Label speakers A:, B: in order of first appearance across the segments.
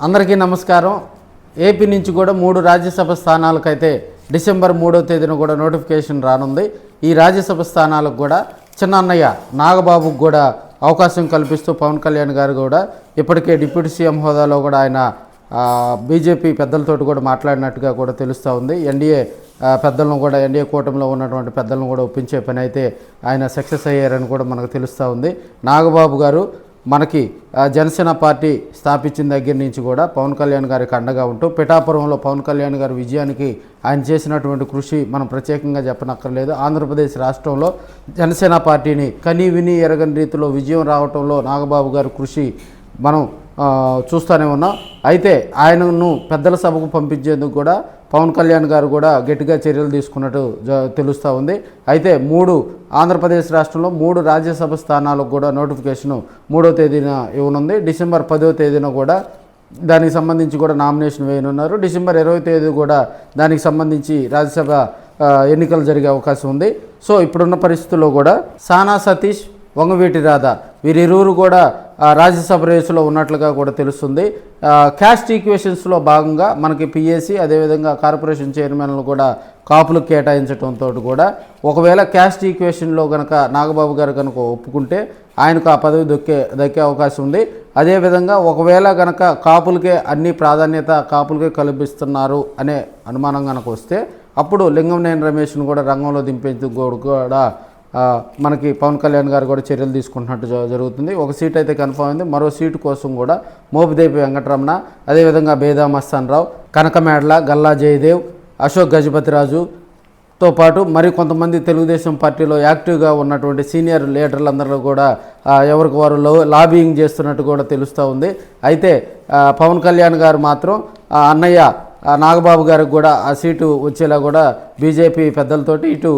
A: అందరికీ నమస్కారం. ఏపీ నుంచి కూడా 3 రాజ్యసభ స్థానాలకైతే డిసెంబర్ 3వ తేదీన కూడా నోటిఫికేషన్ రానుంది. ఈ రాజ్యసభ స్థానాలకు కూడా చిన్నన్నయ్య నాగబాబుకు కూడా అవకాశం కల్పిస్తూ పవన్ కళ్యాణ్ గారు కూడా ఇప్పటికే డిప్యూటీ సీఎం హోదాలో కూడా ఆయన బీజేపీ పెద్దలతోటి కూడా మాట్లాడినట్టుగా కూడా తెలుస్తూ ఉంది. ఎన్డీఏ పెద్దలను కూడా ఎన్డీఏ కూటమిలో ఉన్నటువంటి పెద్దలను కూడా ఒప్పించే పని అయితే ఆయన సక్సెస్ అయ్యారని కూడా మనకు తెలుస్తూ ఉంది. నాగబాబు గారు మనకి జనసేన పార్టీ స్థాపించిన దగ్గర నుంచి కూడా పవన్ కళ్యాణ్ గారికి అండగా ఉంటూ పిఠాపురంలో పవన్ కళ్యాణ్ గారి విజయానికి ఆయన చేసినటువంటి కృషి మనం ప్రత్యేకంగా చెప్పనక్కర్లేదు. ఆంధ్రప్రదేశ్ రాష్ట్రంలో జనసేన పార్టీని కనీ విని ఎరగని రీతిలో విజయం రావడంలో నాగబాబు గారి కృషి మనం చూస్తూనే ఉన్నాం. అయితే ఆయనను పెద్దల సభకు పంపించేందుకు కూడా పవన్ కళ్యాణ్ గారు కూడా గట్టిగా చర్యలు తీసుకున్నట్టు తెలుస్తూ ఉంది. అయితే ఆంధ్రప్రదేశ్ రాష్ట్రంలో 3 రాజ్యసభ స్థానాలకు కూడా నోటిఫికేషను 3వ తేదీన ఇవ్వనుంది. డిసెంబర్ 10వ తేదీన కూడా దానికి సంబంధించి కూడా నామినేషన్ వేయనున్నారు. డిసెంబర్ 20వ తేదీ కూడా దానికి సంబంధించి రాజ్యసభ ఎన్నికలు జరిగే అవకాశం ఉంది. సో ఇప్పుడున్న పరిస్థితుల్లో కూడా సానా సతీష్, వంగవీటి రాధ వీరిరువురు కూడా రాజ్యసభ రేసులో ఉన్నట్లుగా కూడా తెలుస్తుంది. క్యాస్ట్ ఈక్వేషన్స్లో భాగంగా మనకి పిఎస్సి అదేవిధంగా కార్పొరేషన్ చైర్మన్లు కూడా కాపులకు కేటాయించడంతో కూడా ఒకవేళ క్యాస్ట్ ఈక్వేషన్లో కనుక నాగబాబు గారు కనుక ఒప్పుకుంటే ఆయనకు ఆ పదవి దక్కే అవకాశం ఉంది. అదేవిధంగా ఒకవేళ కనుక కాపులకే అన్ని ప్రాధాన్యత కాపులకే కల్పిస్తున్నారు అనే అనుమానం కనుక వస్తే అప్పుడు లింగంనేని రమేష్ను కూడా రంగంలో దింపేందుకు కూడా మనకి పవన్ కళ్యాణ్ గారు కూడా చర్యలు తీసుకుంటున్నట్టు జరుగుతుంది. ఒక సీట్ అయితే కన్ఫర్మ్ అయింది. మరో సీటు కోసం కూడా మోపిదేవి వెంకటరమణ, అదేవిధంగా బేదా మస్తాన్ రావు, కనకమేడల, గల్లా జయదేవ్, అశోక్ గజపతిరాజుతో పాటు మరి కొంతమంది తెలుగుదేశం పార్టీలో యాక్టివ్గా ఉన్నటువంటి సీనియర్ లీడర్లందరూ కూడా ఎవరికి వారు లాబింగ్ చేస్తున్నట్టు కూడా తెలుస్తూ ఉంది. అయితే పవన్ కళ్యాణ్ గారు మాత్రం అన్నయ్య నాగబాబు గారికి కూడా ఆ సీటు వచ్చేలా కూడా బీజేపీ పెద్దలతోటి ఇటు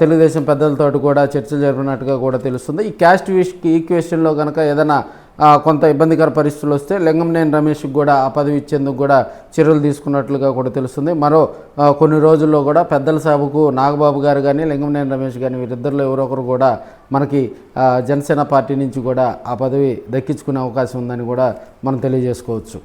A: తెలుగుదేశం పెద్దలతోటి కూడా చర్చలు జరిపినట్టుగా కూడా తెలుస్తుంది. ఈ క్యాస్ట్ ఈక్వేషన్లో కనుక ఏదైనా కొంత ఇబ్బందికర పరిస్థితులు వస్తే లింగంనేని రమేష్కి కూడా ఆ పదవి ఇచ్చేందుకు కూడా చర్యలు తీసుకున్నట్లుగా కూడా తెలుస్తుంది. మరో కొన్ని రోజుల్లో కూడా పెద్దల సభకు నాగబాబు గారు కానీ లింగంనేని రమేష్ కానీ వీరిద్దరిలో ఎవరో ఒకరు కూడా మనకి జనసేన పార్టీ నుంచి కూడా ఆ పదవి దక్కించుకునే అవకాశం ఉందని కూడా మనం తెలియజేసుకోవచ్చు.